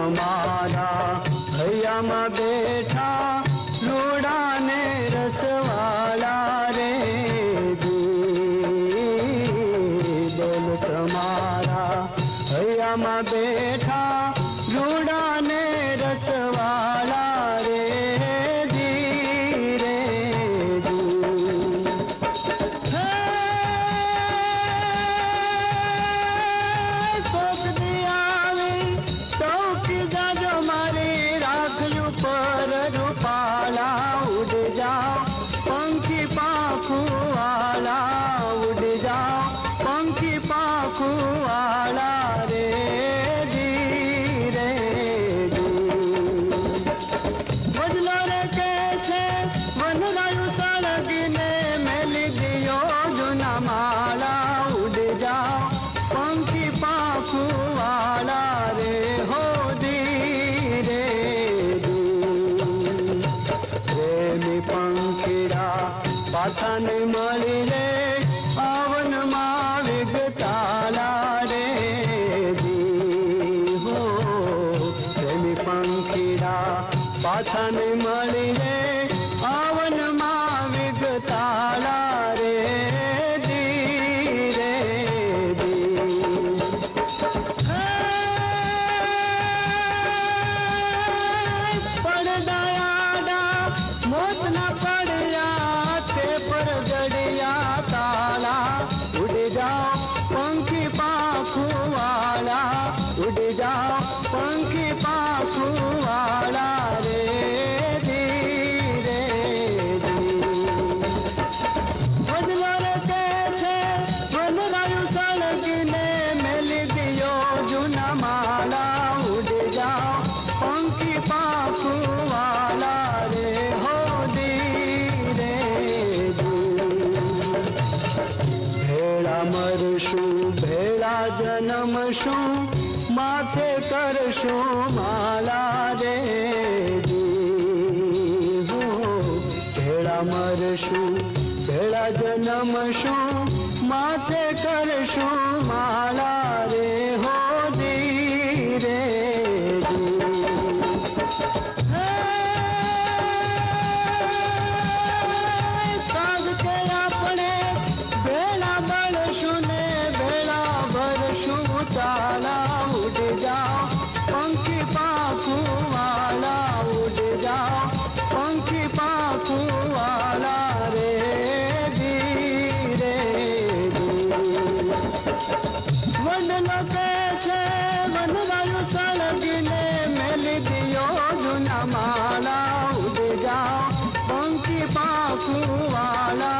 તમારા હૈયામાં બેઠા રૂડા ને રસવાળા રે બોલ તમારા હૈયામાં બેઠા રૂડા ને રસવાળા રે उड़ जाओ पंखी पाखू वाला उड़ जाओ पंखी पाखू वाला रे धीरे बदलो रे के छे वनरायु सड़गीने मेली दियो जूना माला उड़ जाओ पंखी पाखू वाला रे हो धीरे पंखीड़ा पाछा ने मળી रे आवन માં વિગતાલા રે દી હો પ્રેમી पंखीड़ा પાછા ને મળી રે આवन માં વિગતાલા રે દી રે उड़ जाओ पंखी पाखू वाला उड़ जाओ पंखी पाखू वाला रे धीरे बदलो रे के छे वनरायु सड़गीने मेली दियो जूना माला उड़ जाओ पंखी पाखू वाला रे हो धीरे भेड़ा मरशू भेड़ा जन्मशू माथे करशू माला रे हो भेड़ा मरशू भेड़ा जन्मशू माथे करशू माला रे हो धीरे ताला उड़ जाओ पंखी पाखू वाला उड़ जाओ पंखी पाखू वाला रे धीरे वडलो के छे वनरायु सड़गीने मेली दियो जूना माला उड़ जाओ पंखी पाखू वाला